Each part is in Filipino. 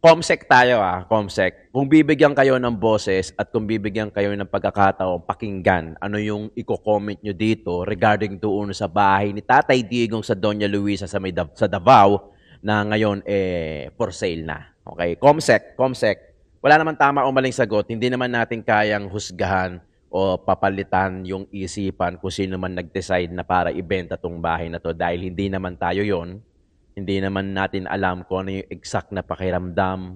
Comsec tayo Comsec. Kung bibigyan kayo ng boses at kung bibigyan kayo ng pagkakataon pakinggan, ano yung i-comment nyo dito regarding doon sa bahay ni Tatay Digong sa Doña Luisa sa Davao na ngayon for sale na. Okay, Comsec. Wala naman tama o maling sagot. Hindi naman natin kayang husgahan o papalitan yung isipan kung sino man nag-decide na para ibenta tong bahay na to dahil hindi naman tayo yon. Hindi naman natin alam kung ano yung exact na pakiramdam,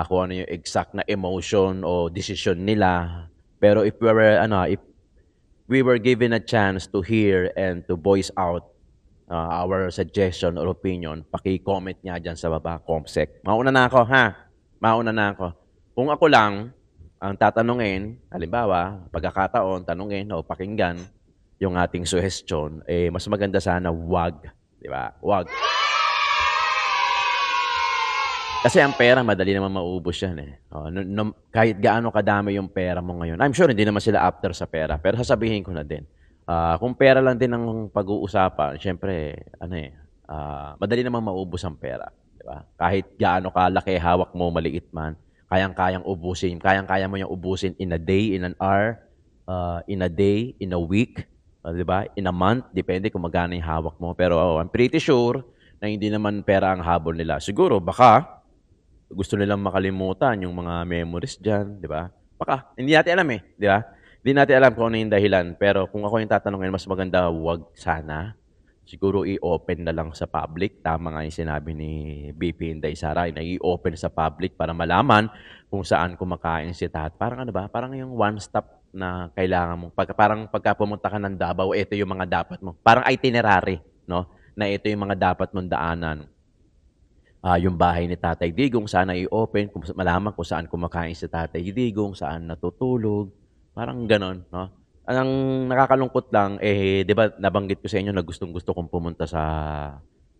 kung ano yung exact na emotion o decision nila. Pero if we were given a chance to hear and to voice out our suggestion or opinion, paki-comment nga dyan sa baba, Comsec. Mauna na ako, ha? Mauna na ako. Kung ako lang, ang tatanungin, halimbawa, pagkakataon, tanungin o pakinggan yung ating suggestion, mas maganda sana wag. Di ba? Wag. Kasi ang pera, madali naman maubos yan kahit gaano kadami yung pera mo ngayon. I'm sure hindi naman sila after sa pera. Pero sasabihin ko na din. Kung pera lang din ang pag-uusapan, syempre, madali naman maubos ang pera. Diba? Kahit gaano kalaki hawak mo, maliit man, kayang-kayang ubusin. Kayang-kaya mo yung ubusin in a day, in an hour, in a day, in a week, diba? In a month, depende kung magkano yung hawak mo. Pero I'm pretty sure na hindi naman pera ang habol nila. Siguro, baka gusto nilang makalimutan yung mga memories dyan, di ba? Baka, hindi natin alam di ba? Hindi natin alam kung ano yung dahilan. Pero kung ako yung tatanungin, mas maganda wag sana. Siguro i-open na lang sa public. Tama nga yung sinabi ni BP Inday Sara, na i-open sa public para malaman kung saan kumakain si Tat. Parang ano ba? Parang yung one-stop na kailangan mo. Parang pagka pumunta ka ng Davao, ito yung mga dapat mo. Parang itinerary, no? Na ito yung mga dapat mong daanan. Yung bahay ni Tatay Digong, sana i-open, kung malaman kung saan kumakain si Tatay Digong, saan natutulog, parang ganon, no? Ang nakakalungkot lang, di ba nabanggit ko sa inyo na gustong-gusto kong pumunta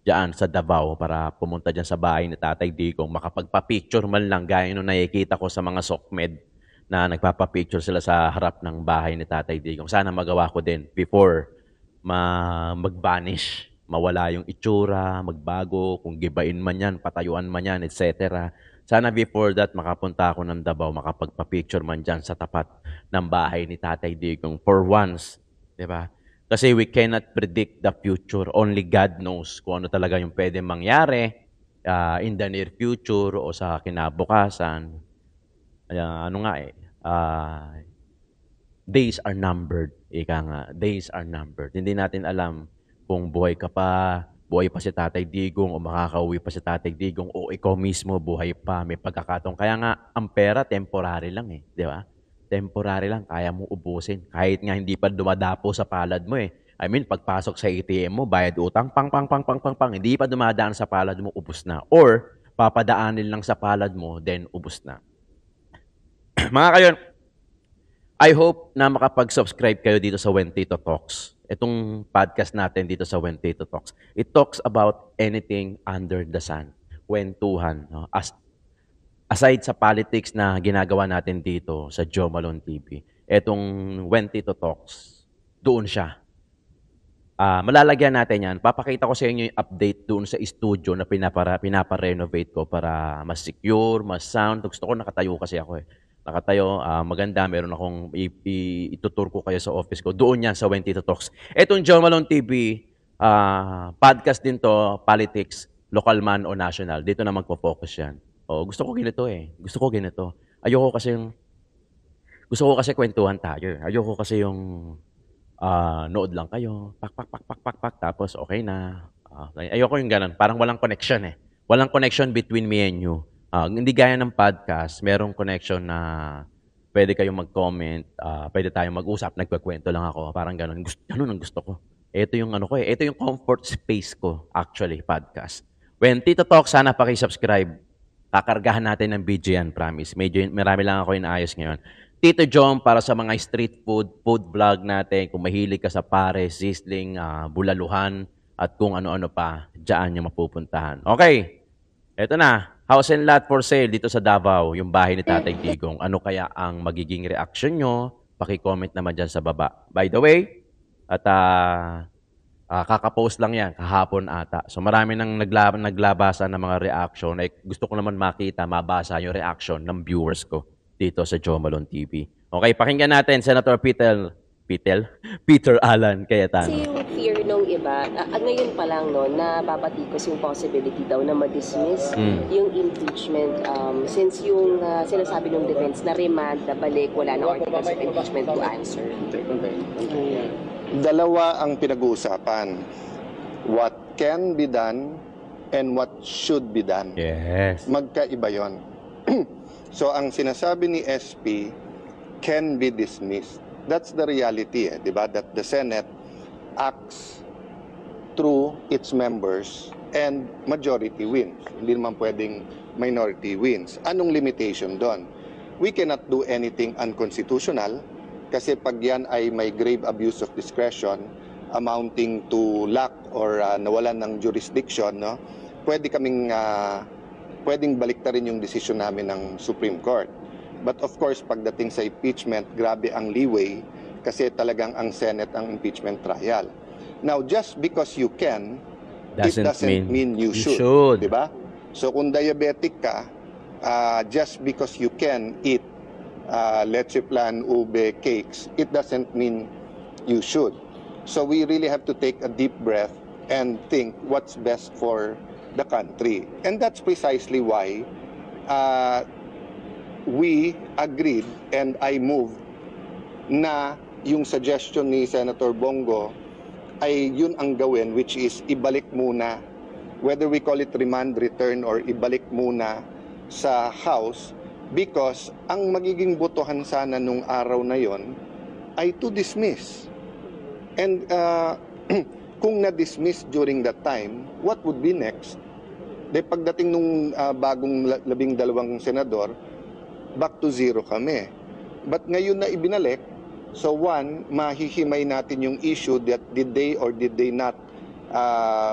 diyan sa Davao para pumunta diyan sa bahay ni Tatay Digong, makapagpa-picture man lang gaya nung nakikita ko sa mga SOCMED na nagpapa-picture sila sa harap ng bahay ni Tatay Digong. Sana magawa ko din before mag-vanish, mawala yung itsura, magbago, kung gibain man yan, patayuan man yan, etc. Sana before that, makapunta ako ng Davao, makapagpa-picture man dyan sa tapat ng bahay ni Tatay Digong for once. Diba? Kasi we cannot predict the future. Only God knows kung ano talaga yung pwede mangyari in the near future o sa kinabukasan. Days are numbered. Ika nga, days are numbered. Hindi natin alam kung buhay pa si Tatay Digong o makakauwi pa si Tatay Digong o ikaw mismo buhay pa, may pagkakataon. Kaya nga, ang pera temporary lang di ba? Temporary lang, kaya mo ubusin. Kahit nga hindi pa dumadapo sa palad mo I mean, pagpasok sa ATM mo, bayad utang, pang, hindi pa dumadaan sa palad mo, ubus na. Or, papadaanin lang sa palad mo, then ubus na. Mga kayon, I hope na makapag-subscribe kayo dito sa When Tito Talks. Itong podcast natin dito sa When Tito Talks. It talks about anything under the sun. Kwentuhan. No? Aside sa politics na ginagawa natin dito sa Joe Malone TV, itong When Tito Talks, doon siya. Malalagyan natin yan. Papakita ko sa inyo yung update doon sa studio na pinapa-renovate ko para mas secure, mas sound. Gusto ko nakatayo kasi ako Nakatayo, maganda. Meron akong itutur ko kayo sa office ko. Doon yan sa When Tito Talks. Etong Joe Malone TV, podcast din to, politics, local man o national. Dito na magpo-focus yan. Gusto ko ganito Gusto ko ganito. Gusto ko kasi kwentuhan tayo. Ayoko kasi yung nood lang kayo, pak, tapos okay na. Ayoko yung ganun. Parang walang connection Walang connection between me and you. Hindi gaya ng podcast, merong connection na pwede kayong mag-comment, pwede tayong mag-usap, nagkukwento lang ako, parang ganun. Ganun ang gusto ko. Ito yung ito yung comfort space ko, actually, podcast. When Tito Talk, sana paki-subscribe. Kakargahan natin ng video yan, promise. Medyo marami lang ako inaayos ngayon. Tito Jom, para sa mga street food vlog natin, kung mahilig ka sa pare, sizzling, bulaluhan, at kung ano-ano pa, dyan yung mapupuntahan. Okay, eto na. House and lot for sale dito sa Davao, yung bahay ni Tatay Digong. Ano kaya ang magiging reaction nyo? Paki-comment naman dyan sa baba. By the way, at Kaka-post lang yan, kahapon ata. So marami nang naglabasa ng mga reaction. Like, gusto ko naman makita, mabasa yung reaction ng viewers ko dito sa Joe Malone TV. Okay, pakinggan natin, Senator Peter Alan Kasi Cayetano. yung fear nung iba, ngayon pa lang no, nababatikos yung possibility daw na ma-dismiss yung impeachment since yung sinasabi ng defense na remand, na balik, wala na articles of impeachment to answer. Dalawa ang pinag-uusapan. What can be done and what should be done. Yes. Magkaiba yon. So ang sinasabi ni SP can be dismissed. That's the reality, di ba? That the Senate acts through its members and majority wins. Hindi naman pwedeng minority wins. Anong limitation doon? We cannot do anything unconstitutional kasi pag yan ay may grave abuse of discretion amounting to lack or nawalan ng jurisdiction, no? Pwedeng baliktarin yung desisyon namin ng Supreme Court. But of course, pagdating sa impeachment, grabe ang leeway kasi talagang ang Senate ang impeachment trial. Now, just because you can, it doesn't mean you should. Diba? So kung diabetic ka, just because you can eat leche flan, ube, cakes, it doesn't mean you should. So we really have to take a deep breath and think what's best for the country. And that's precisely why we agreed and I moved na yung suggestion ni Senator Bongo ay yun ang gawin, which is ibalik muna, whether we call it remand, return, or ibalik muna sa House, because ang magiging botohan sana nung araw na yon ay to dismiss. And kung na-dismiss during that time, what would be next? De pagdating nung bagong 12 senador, back to zero kami. But ngayon na ibinalik, so one, mahihimay natin yung issue that did they or did they not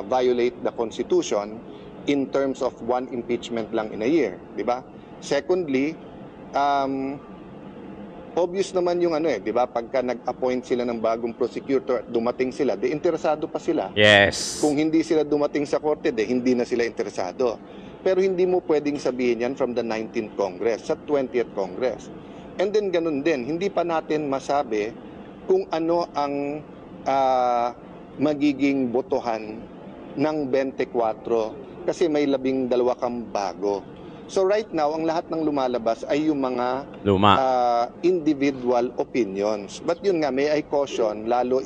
violate the Constitution in terms of one impeachment lang in a year, di ba? Secondly, obvious naman yung di ba? Pagka nag-appoint sila ng bagong prosecutor at dumating sila, interesado pa sila. Yes. Kung hindi sila dumating sa korte, hindi na sila interesado. Pero hindi mo pwedeng sabihin yan from the 19th Congress, sa 20th Congress. And then ganun din, hindi pa natin masabi kung ano ang magiging botohan ng 24 kasi may 12 kang bago. So right now, ang lahat ng lumalabas ay yung mga individual opinions. But yun nga, may I caution, lalo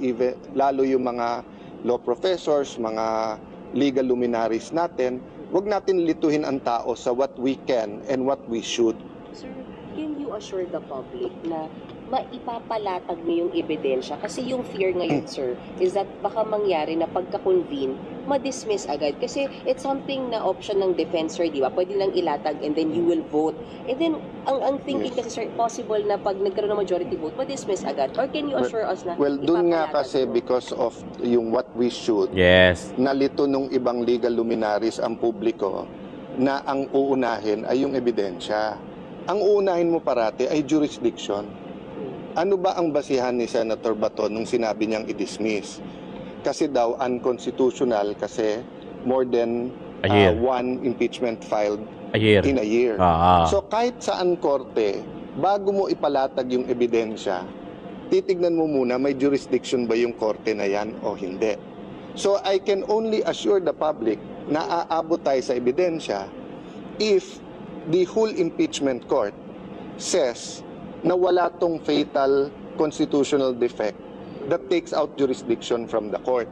yung mga law professors, mga legal luminaries natin, wag natin lituhin ang tao sa what we can and what we should. Sir, can you assure the public na maipapalatag mo yung ebidensya? Kasi yung fear ngayon, sir, is that baka mangyari na pagka-convene, ma-dismiss agad. Kasi it's something na option ng defense, sir, di ba? Pwede lang ilatag and then you will vote. And then, ang thinking kasi, sir, possible na pag nagkaroon ng majority vote, ma-dismiss agad. Or can you assure us na dun nga kasi because of yung what we should, nalito nung ibang legal luminaries ang publiko na ang uunahin ay yung ebidensya. Ang uunahin mo parati ay jurisdiction. Ano ba ang basihan ni Senator Bato nung sinabi niyang i-dismiss? Kasi daw unconstitutional kasi more than one impeachment filed in a year. So kahit saan korte, bago mo ipalatag yung ebidensya, titignan mo muna may jurisdiction ba yung korte na yan o hindi. So I can only assure the public na aabot tayo sa ebidensya if the whole impeachment court says na wala tong fatal constitutional defect that takes out jurisdiction from the court.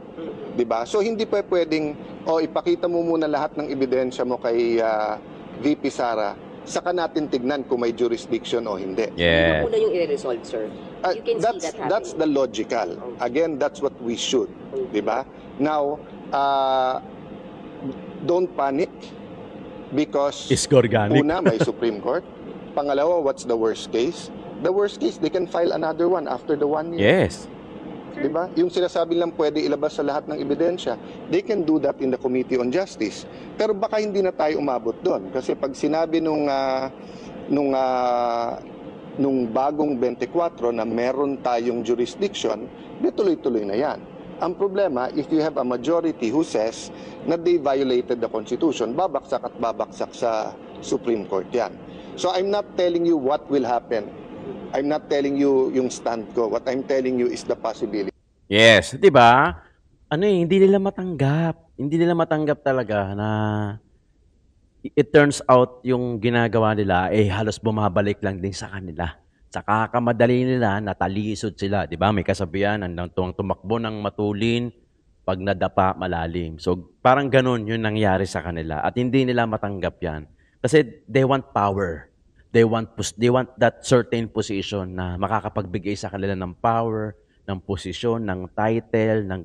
Diba? So hindi pa pwedeng, ipakita mo muna lahat ng ebidensya mo kay VP Sara, saka natin tignan kung may jurisdiction o hindi. Hindi muna yung i-resolve, sir. You can see that happening. That's the logical. Again, that's what we should. Diba? Now, don't panic because una, may Supreme Court. Pangalawa, what's the worst case? The worst case, they can file another one after the 1 year. Yes. Diba? Yung sinasabi lang pwede ilabas sa lahat ng ebidensya, they can do that in the Committee on Justice. Pero baka hindi na tayo umabot doon. Kasi pag sinabi nung bagong 24 na meron tayong jurisdiction, tuloy-tuloy na yan. Ang problema, if you have a majority who says na they violated the Constitution, babaksak at babaksak sa Supreme Court yan. So I'm not telling you what will happen. I'm not telling you yung stand ko. What I'm telling you is the possibility. Yes, 'di ba? Ano hindi nila matanggap. Hindi nila matanggap talaga na it turns out yung ginagawa nila halos bumabalik lang din sa kanila. Sa kakamadali nila, natalisod sila, 'di ba? May kasabihan, ang tumakbo ng matulin, pag nadapa malalim. So parang ganun yung nangyari sa kanila at hindi nila matanggap 'yan. Kasi they want power. They want that certain position na makakapagbigay sa kanila ng power, ng posisyon, ng title, ng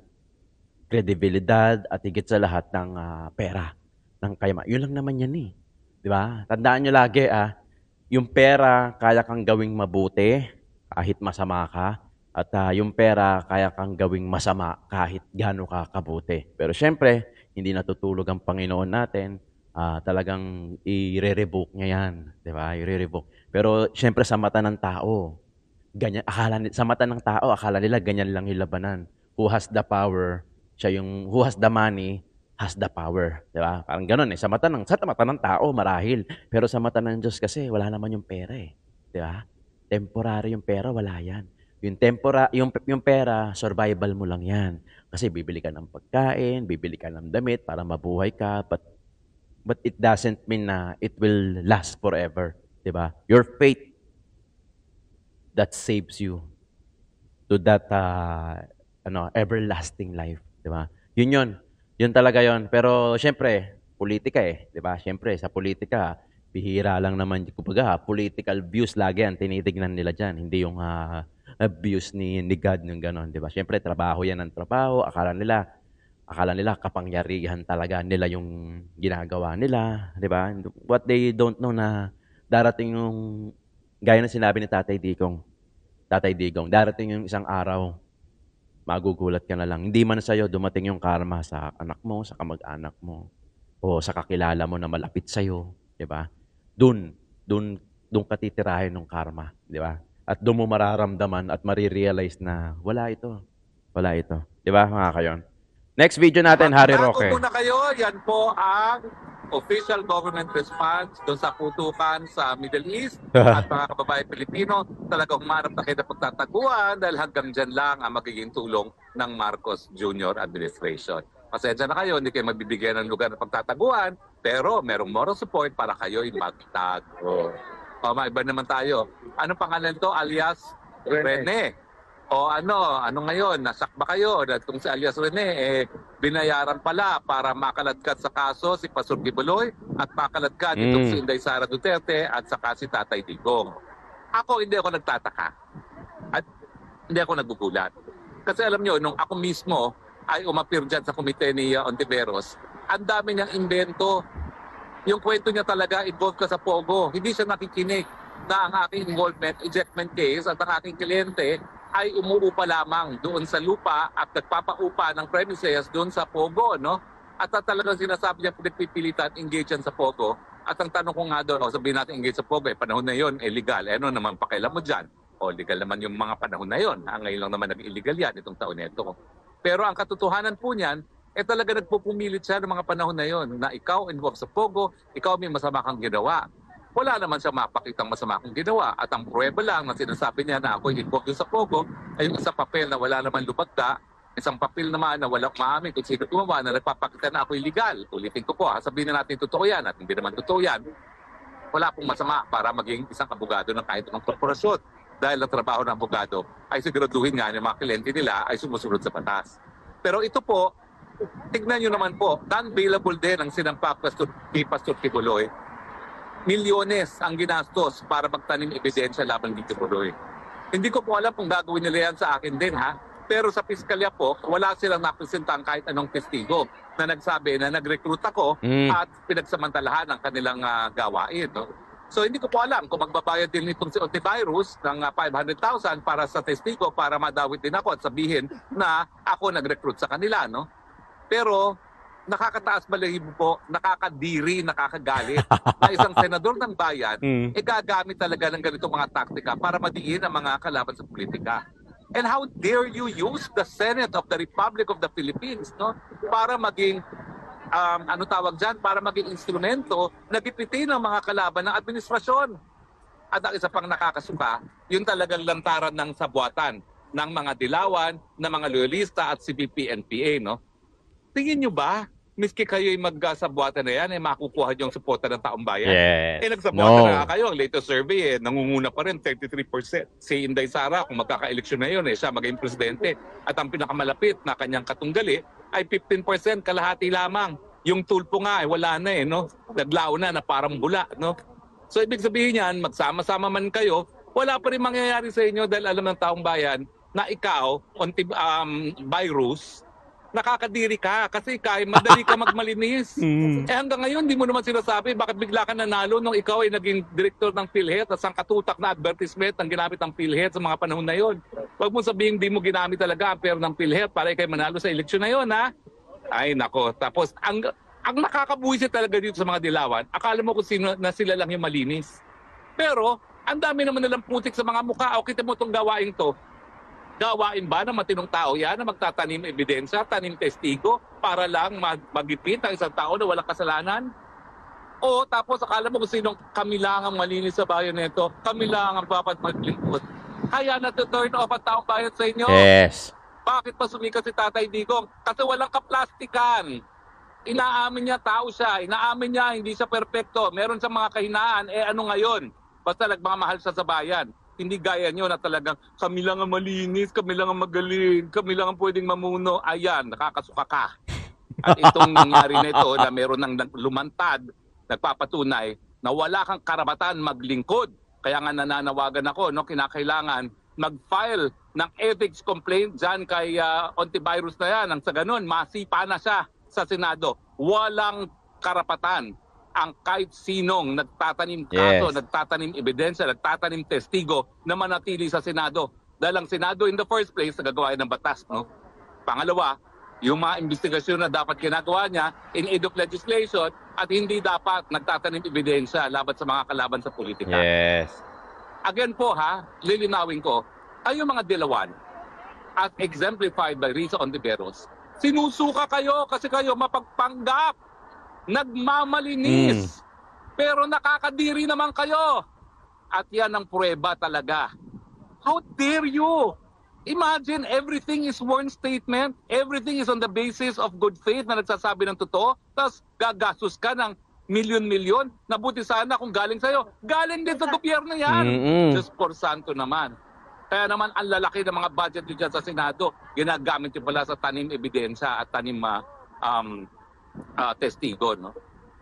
kredibilidad at higit sa lahat ng pera, ng kayamanan. Yun lang naman yan 'Di ba? Tandaan nyo lagi yung pera kaya kang gawing mabuti kahit masama ka at yung pera kaya kang gawing masama kahit gaano ka kabuti. Pero syempre, hindi natutulog ang Panginoon natin. Talagang i-re-revoke niya yan, 'di ba? I-re-revoke. Pero syempre sa mata ng tao, ganyan sa mata ng tao akala nila ganyan lang yung labanan. Who has the power? Siya yung who has the money has the power, 'di ba? Parang ganoon sa mata ng tao marahil, pero sa mata ng Diyos kasi wala naman yung pera 'di ba? Temporary yung pera, wala 'yan. Yung pera, survival mo lang 'yan. Kasi bibili ka ng pagkain, bibili ka ng damit para mabuhay ka, but it doesn't mean na it will last forever, 'di ba? Your faith that saves you to that everlasting life, 'di ba? Yun. Yun talaga 'yon. Pero syempre, politika 'di ba? Syempre sa politika, bihira lang naman kumbaga, political views lagi ang tinitignan nila diyan, hindi yung views ni God yung gano'n, 'di ba? Syempre trabaho 'yan ng trabaho, akala nila kapangyarihan talaga nila yung ginagawa nila, 'di ba? What they don't know na darating yung gaya ng sinabi ni Tatay Digong, darating yung isang araw, magugulat ka na lang. Hindi man sa'yo dumating yung karma sa anak mo, sa kamag-anak mo, o sa kakilala mo na malapit sa'yo, 'di ba? Dun ka titirahin ng karma, 'di ba? At doon mo mararamdaman at marirealize na wala ito. Wala ito. 'Di ba, mga kayon? Next video natin, Harry Roque. Bago muna kayo, yan po ang official government response doon sa putukan sa Middle East at mga kababayan Pilipino. Talagang umarap na kayo na pagtataguan dahil hanggang dyan lang ang magiging tulong ng Marcos Jr. administration. Pasensya na kayo, hindi kayo magbibigyan ng lugar ng pagtataguan, pero merong moral support para kayo'y magtago. Maiba naman tayo. Anong pangalan to? Alias Rene. O ano ngayon, nasakba kayo na itong si alias Rene, binayaran pala para makaladkad sa kaso si Pastor Kibuloy at makaladkad itong si Inday Sara Duterte at saka si Tatay Digong. Ako hindi ako nagtataka at hindi ako nagugulat. Kasi alam nyo, nung ako mismo ay umapir dyan sa komite ni Ontiveros, ang dami niyang invento. Yung kwento niya talaga, involved ka sa Pogo. Hindi siya nakikinig na ang aking involvement, ejectment case at ang aking kliyente ay umuupa lamang doon sa lupa at nagpapaupa ng premises doon sa Pogo, no? At talagang sinasabi niya pinagpipilitan, engage yan sa Pogo. At ang tanong ko nga doon, sabihin natin engage sa Pogo, panahon na yon, legal. Ano naman pakailan mo dyan? Legal naman yung mga panahon na yon. Ngayon lang naman nag-illegal yan, itong taon na ito. Pero ang katotohanan po niyan, talaga nagpupumilit siya ng mga panahon na yon na ikaw involved sa Pogo, ikaw may masama kang ginawa. Wala naman siya mapakitang masama kong ginawa. At ang pruweba lang na sinasabi niya na ako involved sa Pogo ay yung isang papel na wala naman lubagda, isang papel naman na walang maamin kung sino gumawa na nagpapakita na ako illegal. Ulitin ko po, sabihin na natin totoo yan at hindi naman totoo yan. Wala pong masama para maging isang abogado ng kahit anong korporasyon. Dahil ang trabaho ng abogado ay siguraduhin nga yung mga kliyente nila ay sumusunod sa batas. Pero ito po, tignan nyo naman po, non-bailable din ang sinampa kay Pastor Kibuloy. Milyones ang ginastos para magtanim ebidensya laban kay Kibuloy. Hindi ko po alam kung gagawin nila yan sa akin din, ha? Pero sa piskalya po, wala silang napresentang kahit anong testigo na nagsabi na nag-recruit ako at pinagsamantalahan ang kanilang gawain. No? So hindi ko po alam kung magbabayad din itong si Ontiveros ng 500,000 para sa testigo para madawit din ako at sabihin na ako nag-recruit sa kanila. No? Pero nakakataas balahibo po, nakakadiri, nakakagalit na isang senador ng bayan gagamit talaga ng ganitong mga taktika para madiin ang mga kalaban sa politika. And how dare you use the Senate of the Republic of the Philippines, no, para maging ano tawag dyan, para maging instrumento na gipitin ng mga kalaban ng administrasyon. At ang isa pang nakakasuka, yung talagang lantaran ng sabuatan ng mga dilawan, ng mga loyalista at CPP, NPA, no? Tingin nyo ba, miski kayo'y magsabuatan na yan, makukuha yung suporta ng taong bayan? Yes. Nagsabuatan No. na nga kayo. Ang latest survey, nangunguna pa rin, 33%. Si Inday Sara, kung magkaka-eleksyon na yun, siya maging presidente. At ang pinakamalapit na kanyang katunggali ay 15%, kalahati lamang. Yung tulpo nga, wala na no? Naglao na parang bula, no? So ibig sabihin yan, magsama-sama man kayo, wala pa rin mangyayari sa inyo dahil alam ng taong bayan na ikaw, virus, nakakadiri ka kasi kahit madali ka magmalinis. Hanggang ngayon, di mo naman sinasabi bakit bigla ka nanalo nung ikaw ay naging director ng PhilHealth at ang katutak na advertisement ang ginamit ng PhilHealth sa mga panahon na yon. Huwag mo sabihin di mo ginamit talaga ang pera ng PhilHealth para ikay manalo sa eleksyon na yon, ha? Ay, nako. Tapos, ang nakakabuhisit talaga dito sa mga dilawan, akala mo kung sino na sila lang yung malinis. Pero, ang dami naman nilang putik sa mga mukha. O kita mo itong gawain to. Gawain ba ng matinong tao yan na magtatanim ebidensya, tanim testigo, para lang magipit ang isang tao na walang kasalanan? O tapos akala mo kung sinong kami lang ang malinis sa bayan nito, kami lang ang dapat maglingkod. Kaya na-turn off ang taong bayan sa inyo. Yes. Bakit pa sumikat si Tatay Digong? Kasi walang kaplastikan. Inaamin niya tao siya. Inaamin niya hindi siya perpekto. Meron siyang mga kahinaan. Ano ngayon? Basta nagmamahal siya sa bayan. Hindi gaya niyo na talagang kami lang ang malinis, kami lang ang magaling, kami lang ang pwedeng mamuno. Ayan, nakakasuka ka. At itong nangyari na ito na meron ng lumantad, nagpapatunay na wala kang karapatan maglingkod. Kaya nga nananawagan ako, no, kinakailangan mag-file ng ethics complaint dyan kay antivirus na yan. Ang sa ganun, masipa na siya sa Senado. Walang karapatan ang kahit sinong nagtatanim kaso, Yes. nagtatanim ebidensya, nagtatanim testigo na manatili sa Senado. Dahil ang Senado in the first place, nagagawa ng batas. No? Pangalawa, yung mga investigasyon na dapat ginagawa niya in aid of legislation at hindi dapat nagtatanim ebidensya laban sa mga kalaban sa politika. Yes. Again po lilinawin ko, ay yung mga dilawan as exemplified by Risa Ontiveros, sinusuka kayo kasi kayo mapagpanggap, nagmamalinis, pero nakakadiri naman kayo. At yan ang pruweba talaga. How dare you? Imagine everything is sworn statement, everything is on the basis of good faith na nagsasabi ng totoo, tapos gagastos ka ng milyon-milyon, nabuti sana kung galing sa'yo. Galing din sa gobyerno yan. Just for santo naman. Kaya naman ang lalaki ng mga budget nyo dyan sa Senado, ginagamit nyo pala sa tanim ebidensya at tanim testigo. No?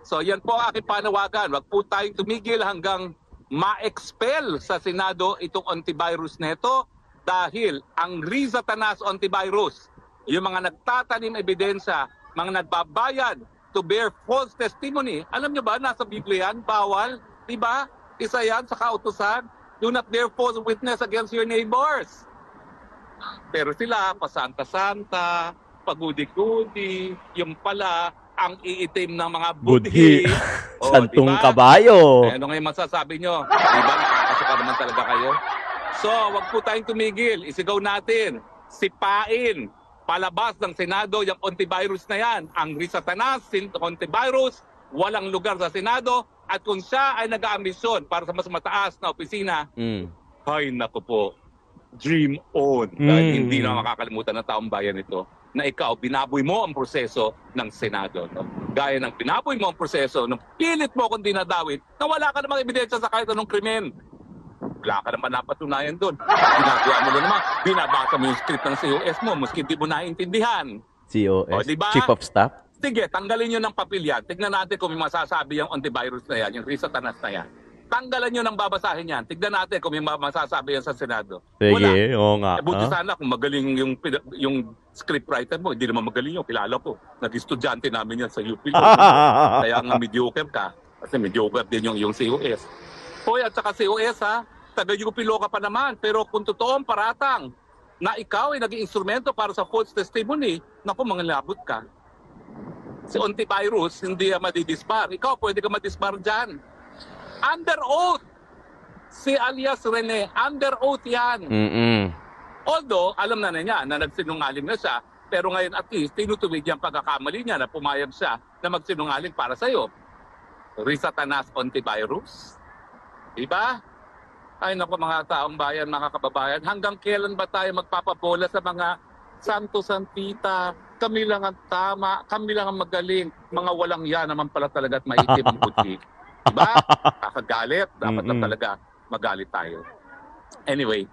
So yan po ang aking panawagan. Wag po tayong tumigil hanggang ma-expel sa Senado itong antivirus neto dahil ang Riza Tanas antivirus, yung mga nagtatanim ebidensya, mga nagbabayad to bear false testimony. Alam nyo ba, nasa Biblia yan, bawal. Diba? Isa yan sa kautusan. Do not bear false witness against your neighbors. Pero sila, pasanta-santa, pagudi-gudi, yung pala, ang iitim ng mga budhi. Santong diba? kabayo. Ano ngayon masasabi nyo? Diba, nakakasuka naman talaga kayo? So, wag po tayong tumigil. Isigaw natin, sipain, palabas ng Senado yung antivirus na yan. Ang Risa Tanas, antivirus, walang lugar sa Senado. At kung siya ay nag-aambisyon para sa mas mataas na opisina, ay naku po, dream on. Dahil hindi na makakalimutan ng taong bayan ito na ikaw, binaboy mo ang proseso ng Senado. No? Gaya ng binaboy mo ang proseso, nung pilit mo kung dinadawit, na wala ka namang ebidensya sa kahit anong krimen. Wala ka naman napatunayan doon. Ginagawa mo na naman, binabasa mo yung script ng COS mo, maski di mo naiintindihan. COS, O, diba? Chief of Staff. Sige, tanggalin nyo ng papel yan. Tignan natin kung may masasabi yung antivirus na yan, yung Risa Tanas na yan. Tanggalan nyo ng babasahin yan. Tignan natin kung may masasabi yan sa Senado. Sige, oo nga. Buti sana kung magaling yung scriptwriter mo. Hindi naman magaling yun. Kilala ko. Nag-estudyante namin yan sa UP. Kaya nga mediocre ka. Kasi mediocre din yung COS. Hoy, at saka COS taga-Yupilo ka pa naman. Pero kung totoong paratang na ikaw ay naging instrumento para sa false testimony, naku, mangalabot ka. Si antivirus, hindi madidispar. Ikaw, pwede ka madispar dyan. Under oath. Si alias Rene, under oath yan. Although, alam na niya na nagsinungaling na siya, pero ngayon at least tinutuwid niya ang pagkakamali niya na pumayag siya na magsinungaling para sa'yo. Risa Tanas Ontivirus. Diba? Ay naku mga taong bayan, mga kababayan, hanggang kailan ba tayo magpapabola sa mga santo santita? Kami lang ang tama, kami lang ang magaling. Mga walang yan naman pala talaga at maitim ang buti. Diba? Kakagalit, dapat na talaga magalit tayo. Anyway,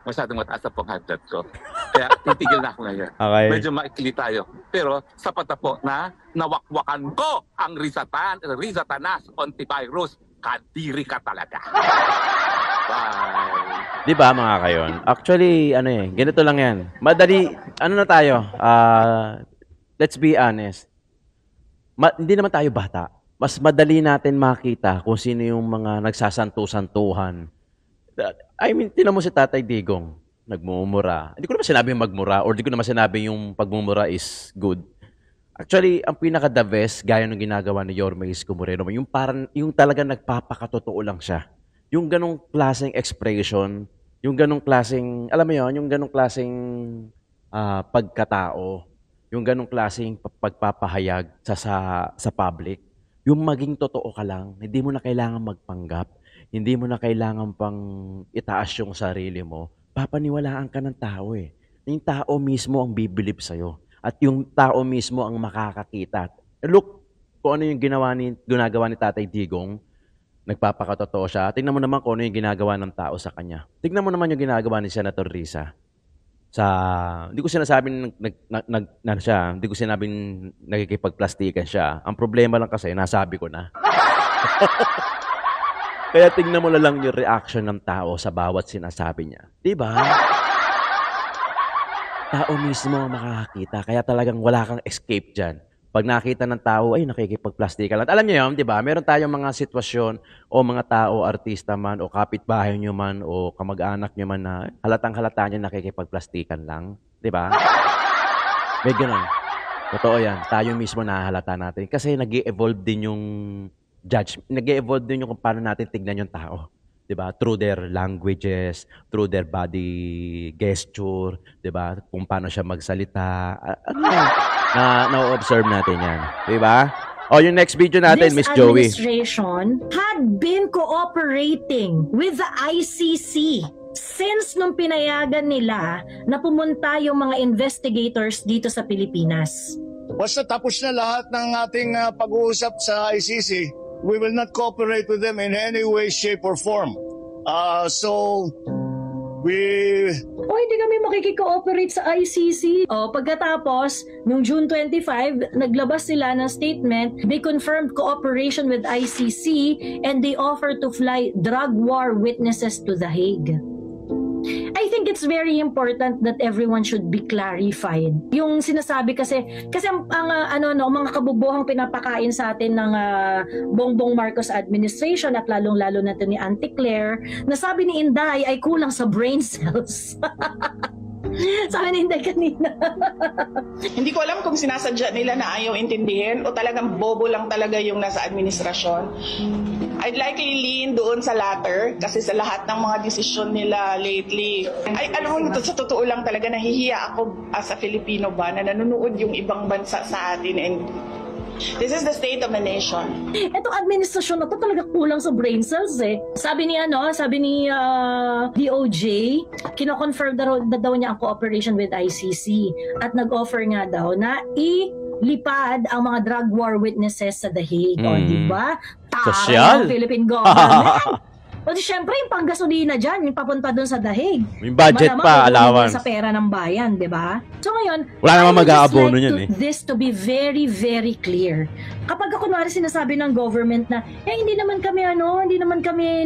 masyadong mataas ang high blood ko. Kaya titigil na ako ngayon. Okay. Medyo maikli tayo. Pero sapat na po na nawakwakan ko ang Risa Tanas Ontivirus. Kadiri ka talaga. Bye. Di ba mga kayon? Actually, ganito lang yan. Madali, na tayo? Let's be honest. Hindi naman tayo bata. Mas madali natin makita kung sino yung mga nagsasanto-santuhan. I mean, tinan mo si Tatay Digong, nagmumura. Hindi ko naman sinabing magmura or hindi ko naman sinabing yung pagmumura is good. Actually, ang pinaka-the best, gaya ng ginagawa ni Yorme Isko Moreno, yung talagang nagpapakatotoo lang siya. Yung ganong klaseng expression, yung ganong klaseng, alam mo yun, yung ganong klaseng pagkatao, yung ganong klaseng pagpapahayag sa public, yung maging totoo ka lang, hindi mo na kailangan magpanggap, hindi mo na kailangan pang itaas yung sarili mo, papaniwalaan ka ng tao eh. Yung tao mismo ang bibilib sa'yo. At yung tao mismo ang makakakita. Look, kung ano yung ginagawa ni Tatay Digong, nagpapakatotoo siya. Tingnan mo naman kung ano yung ginagawa ng tao sa kanya. Tingnan mo naman yung ginagawa ni Senator Risa. Hindi ko sinasabing hindi ko sinabing nagkikipagplastikan siya. Ang problema lang kasi, nasabi ko na. Kaya tingnan mo na lang yung reaction ng tao sa bawat sinasabi niya. Diba? Tao mismo ang makakakita. Kaya talagang wala kang escape dyan. Pag nakita ng tao, ay nakikipagplastika lang. Alam niyo yun, di ba? Meron tayong mga sitwasyon o mga tao, artista man, o kapitbahay nyo man, o kamag-anak nyo man na halatang-halata nyo nakikipagplastikan lang. Di ba? May ganun. Totoo yan. Tayo mismo nahahalata natin. Kasi nag-i-evolve din yung nag-i-evolve din yung kung paano natin tignan yung tao. Diba? Through their languages, through their body gesture, diba? Kung paano siya magsalita. Na-observe natin yan. Diba? O, yung next video natin, Miss Joey. This administration had been cooperating with the ICC since nung pinayagan nila na pumunta yung mga investigators dito sa Pilipinas. Basta tapos na lahat ng ating pag-uusap sa ICC, we will not cooperate with them in any way, shape, or form. Hindi kami makikikooperate sa ICC. Pagkatapos, nung June 25, naglabas sila ng statement, they confirmed cooperation with ICC and they offered to fly drug war witnesses to The Hague. I think it's very important that everyone should be clarified. Yung sinasabi kasi ang mga kabubuhang pinapakain sa atin ng Bongbong Marcos administration at lalong-lalo na ni Auntie Claire, na sabi ni Inday ay kulang sa brain cells. Sabi ni Inday kanina. Hindi ko alam kung sinasadya nila na ayaw intindihin o talagang bobo lang talaga yung nasa administrasyon. I'd likely lean doon sa latter kasi sa lahat ng mga desisyon nila lately. Ay, alam mo, sa totoo lang talaga nahihiya ako as a Filipino ba na nanonood yung ibang bansa sa atin and this is the state of the nation. Ito administrasyon na to talaga kulang sa brain cells eh. Sabi ni DOJ, kino-confirm daw niya ang cooperation with ICC at nag-offer nga daw na lipad ang mga drug war witnesses sa The Hague. O, di ba? Social? Ng Philippine government. O, syempre, yung panggasolina dyan, yung papunta dun sa The Hague. Yung budget pa, allowance. Sa pera ng bayan, di ba? So ngayon, wala namang mag-aabono like yan this to be very, very clear. Kapag kunwari sinasabi ng government na, hindi naman kami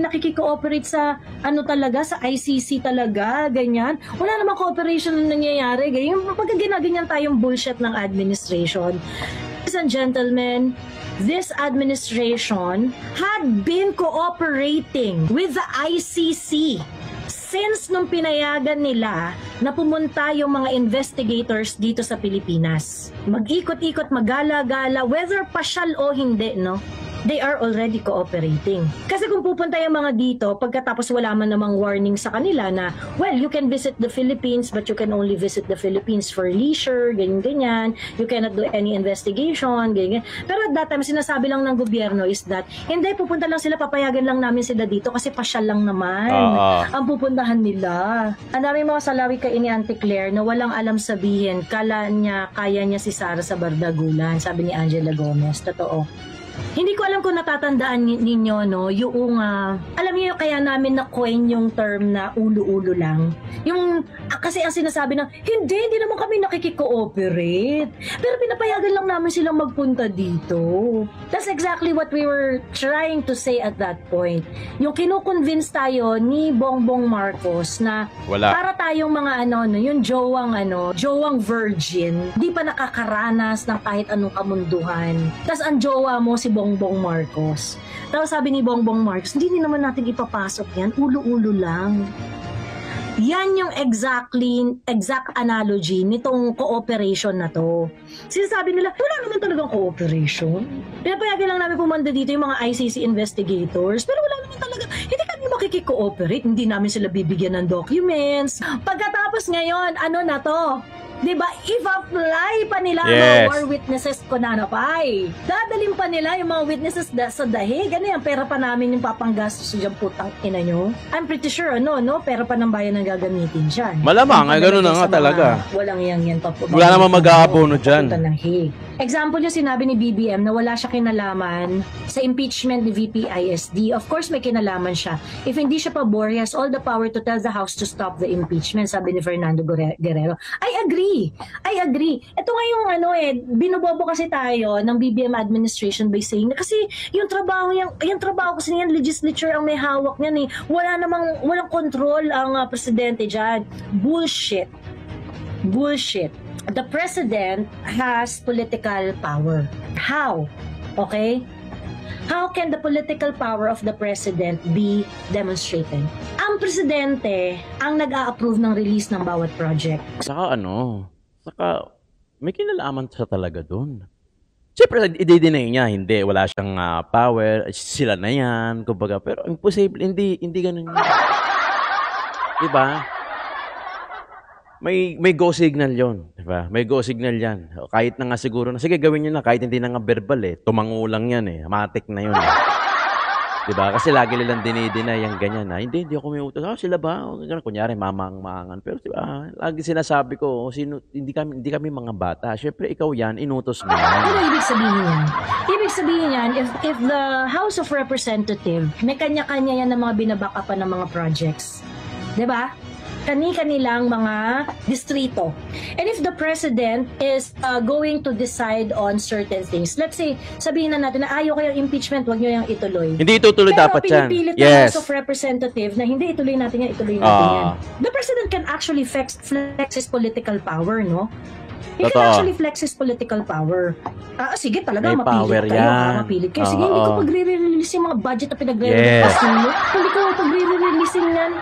nakikikooperate sa sa ICC talaga, ganyan. Wala namang cooperation na nangyayari. Ganyan. Pagka ginaganyan tayong bullshit ng administration. Ladies and gentlemen, this administration had been cooperating with the ICC since nung pinayagan nila na pumunta yung mga investigators dito sa Pilipinas. Mag-ikot-ikot, magala-gala, whether pasyal o hindi, no? they are already cooperating. Kasi kung pupunta yung mga dito, pagkatapos wala man namang warning sa kanila na, well, you can visit the Philippines, but you can only visit the Philippines for leisure, ganyan-ganyan. You cannot do any investigation, ganyan. Pero at that time, sinasabi lang ng gobyerno is that, hindi, pupunta lang sila, papayagan lang namin sila dito kasi pasyal lang naman ang pupuntahan nila. Ang dami mga salawi kay ni Auntie Claire na walang alam sabihin, kaya niya si Sara sa Bardagulan, sabi ni Angela Gomez. Totoo. Hindi ko alam kung natatandaan ninyo, no, yung, alam niyo kaya namin na-coin yung term na ulo-ulo lang. Yung, kasi ang sinasabi na, hindi naman kami nakikikooperate. Pero pinapayagan lang namin silang magpunta dito. That's exactly what we were trying to say at that point. Yung kinukonvince tayo ni Bongbong Marcos na para tayong mga yung jowang virgin, di pa nakakaranas ng kahit anong kamunduhan. Tas ang jowa mo si Bongbong Marcos. Tapos sabi ni Bongbong Marcos, hindi naman natin ipapasok yan, ulo-ulo lang. Yan yung exact analogy nitong cooperation na to. Sinasabi nila, wala naman talagang cooperation. Pinapayagan lang namin pumunta dito yung mga ICC investigators, pero wala naman talaga, hindi kami makikikooperate, hindi namin sila bibigyan ng documents. Pagkatapos ngayon, ano na to? Diba, if-apply pa nila ang war witnesses ko na napay. Dadalhin pa nila yung mga witnesses sa dahig. Ano yan, pera pa namin yung papanggastos dyan, putang ina nyo. I'm pretty sure, pera pa ng bayan ang gagamitin dyan. Malamang, ay gano'n na nga talaga. Walang yan. Wala naman mag-aabono dyan. Example yung sinabi ni BBM na wala siya kinalaman sa impeachment ni VP ISD. Of course, may kinalaman siya. If hindi siya pabor, he has all the power to tell the House to stop the impeachment, sabi ni Fernando Guerrero. I agree. Ito nga yung binobobo kasi tayo ng BBM administration by saying na kasi yung trabaho kasi yan, legislature ang may hawak niyan eh. Walang control ang presidente dyan. Bullshit. The president has political power. How? Okay? How can the political power of the president be demonstrated? Ang presidente ang nag-a-approve ng release ng bawat project. Saka may kinalaman siya talaga doon. Siyempre, i-deny niya, hindi, wala siyang power, sila na yan, kumbaga, pero imposible, hindi ganun yun. Diba? May go signal yon, di ba? May go signal yan. Kahit na nga siguro na, sige gawin nyo na, kahit hindi na nga verbal tumango lang yan matik na yun Di ba? Kasi lagi nilang dinideny yung ganyan hindi ako may utos. Sila ba? Kunyari, mamang-maangan. Pero di ba, lagi sinasabi ko, hindi kami mga bata. Siyempre, ikaw yan, inutos mo yan. Ano ibig sabihin yan? Ibig sabihin yan, if the House of Representatives, may kanya-kanya yan ng mga binabakapan ng mga projects. Di ba? Kani-kanilang mga distrito. And if the president is going to decide on certain things, let's say, sabihin na natin na ayaw kayo impeachment, wag nyo yung ituloy. Hindi itutuloy dapat yan. Pero pinipilit ng House of Representatives na hindi ituloy natin yan, yan. The president can actually flex his political power, no? He can actually flex his political power. Sige, talaga, may mapilit kayo. Mapilit kayo. Sige, hindi ko pagre-release yung mga budget na pinagre-release ninyo. Hindi ko pagre-release yan.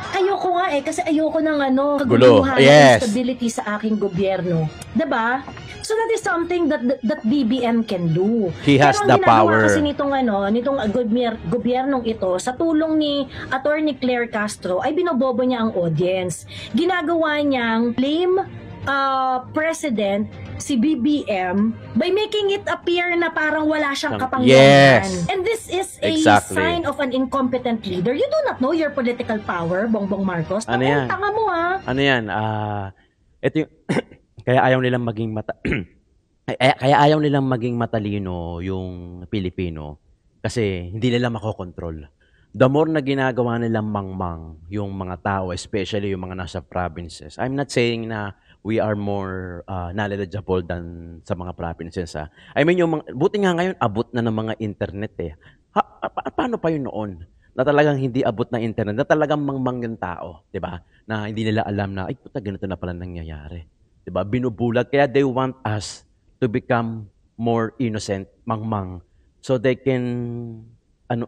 Ayoko nga kasi ayoko ng kaguluhan ng stability sa aking gobyerno. Diba? So that is something that BBM can do. He has the power. Kasi nitong gobyernong ito, sa tulong ni Attorney Claire Castro, ay binobobo niya ang audience. Ginagawa niyang blame president si BBM by making it appear na parang wala siyang kapangyarihan. And this is a sign of an incompetent leader. You do not know your political power, Bongbong Marcos. Ano yan? Tanga mo Ano yan? Ito yung kaya ayaw nilang maging matalino yung Pilipino kasi hindi nila makokontrol. The more na ginagawa nilang mangmang yung mga tao, especially yung mga nasa provinces. I'm not saying na we are more knowledgeable than sa mga provinces. I mean, buti nga ngayon, abot na ng mga internet paano pa yun noon? Na talagang hindi abot ng internet, na talagang mangmang yung tao, di ba? Na hindi nila alam na, ay puta, ganito na pala nangyayari. Di ba? Binubulag. Kaya they want us to become more innocent, mangmang, so they can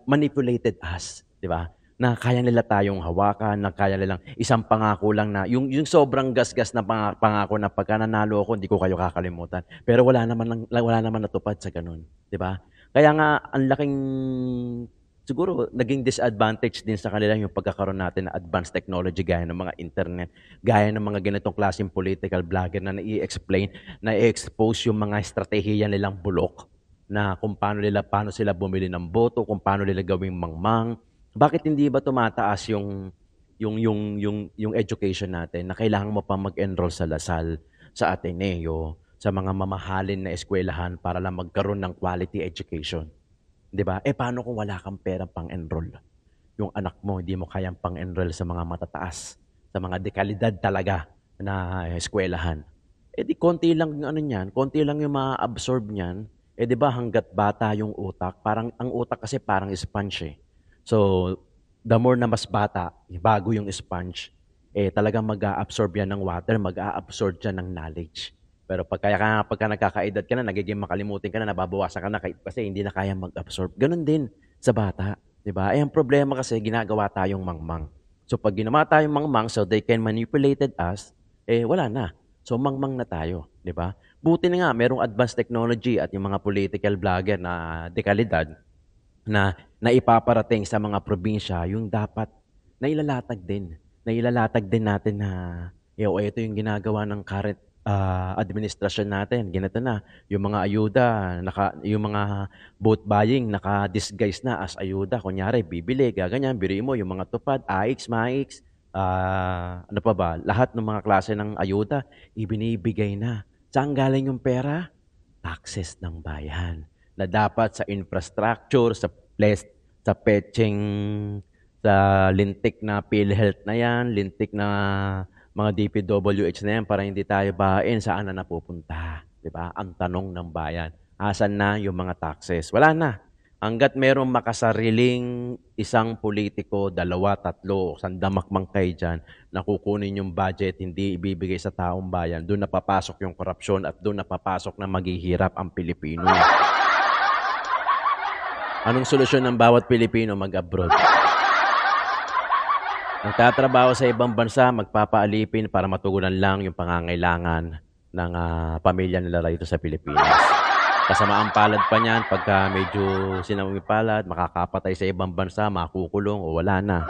manipulated us, di ba? Na kaya nila tayong hawakan, na kaya nilang isang pangako lang na, yung sobrang gasgas na pangako na pagka nanalo ako, hindi ko kayo kakalimutan. Pero wala naman natupad sa ganun, di ba? Kaya nga ang laking siguro naging disadvantage din sa kanila yung pagkakaroon natin ng advanced technology gaya ng mga internet, gaya ng mga ganitong klaseng political blogger na nai-explain, na-expose yung mga estratehiya nilang bulok na kung paano sila bumili ng boto, kung paano nila gawing mangmang. Bakit hindi ba tumataas yung education natin na kailangan mo pa mag-enroll sa Lasal, sa Ateneo, sa mga mamahalin na eskwelahan para lang magkaroon ng quality education? 'Di ba? Paano kung wala kang pera pang-enroll? Yung anak mo hindi mo kayang pang-enroll sa mga matataas, sa mga dekalidad talaga na eskwelahan. Di konti lang yung ano niyan, konti lang yung ma-absorb niyan. 'Di ba hangga't bata yung utak, parang ang utak kasi parang sponge eh. So, the more na mas bata, bago yung sponge, talagang mag-a-absorb yan ng water, mag-a-absorb yan ng knowledge. Pero pagka nagkakaedad ka na, nagiging makalimutin ka na, nababawasan ka na kasi hindi na kaya mag-absorb. Ganun din sa bata, 'di ba? Ang problema kasi ginagawa tayong mangmang. So pag ginawa tayong mangmang so they can manipulated us, wala na. So mangmang na tayo, 'di ba? Buti na nga merong advanced technology at yung mga political blogger na dekalidad na naipaparating sa mga probinsya yung dapat nailalatag din. Nailalatag din natin na ito yung ginagawa ng current administrasyon natin. Ganito na, yung mga ayuda, yung mga vote buying, naka-disguise na as ayuda. Kunyari, bibili, gaganyan, biriin mo, yung mga tupad, AIX, MAIX, ano pa ba, lahat ng mga klase ng ayuda, ibinibigay na. Saan galing yung pera? Taxes ng bayan na dapat sa infrastructure, sa place, sa petching, sa lintik na PhilHealth na yan, lintik na mga DPWH na yan para hindi tayo bahain, saan na napupunta? Diba? Ang tanong ng bayan, asan na yung mga taxes? Wala na. Hanggat merong makasariling isang politiko, 2, 3, sandamakmang kayo dyan, na kukunin yung budget, hindi ibibigay sa taong bayan, doon napapasok yung korupsyon at doon napapasok na maghihirap ang Pilipino. Anong solusyon ng bawat Pilipino? Mag-abroad. Nagtatrabaho sa ibang bansa, magpapaalipin para matugunan lang yung pangangailangan ng pamilya nila rito sa Pilipinas. Kasamaang palad pa niyan, pagka medyo sinamipalad, makakapatay sa ibang bansa, makukulong o wala na.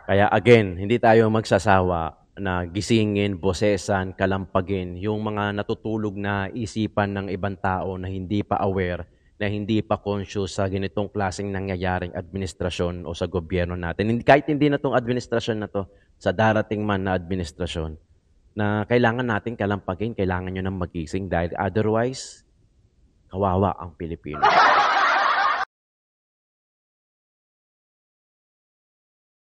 Kaya again, hindi tayo magsasawa na gisingin, bosesan, kalampagin yung mga natutulog na isipan ng ibang tao na hindi pa aware, na hindi pa conscious sa ganitong klaseng nangyayaring administrasyon o sa gobyerno natin. Kahit hindi na itong administrasyon na to, sa darating man na administrasyon, na kailangan natin kalampagin, kailangan nyo nang magising dahil otherwise, kawawa ang Pilipino.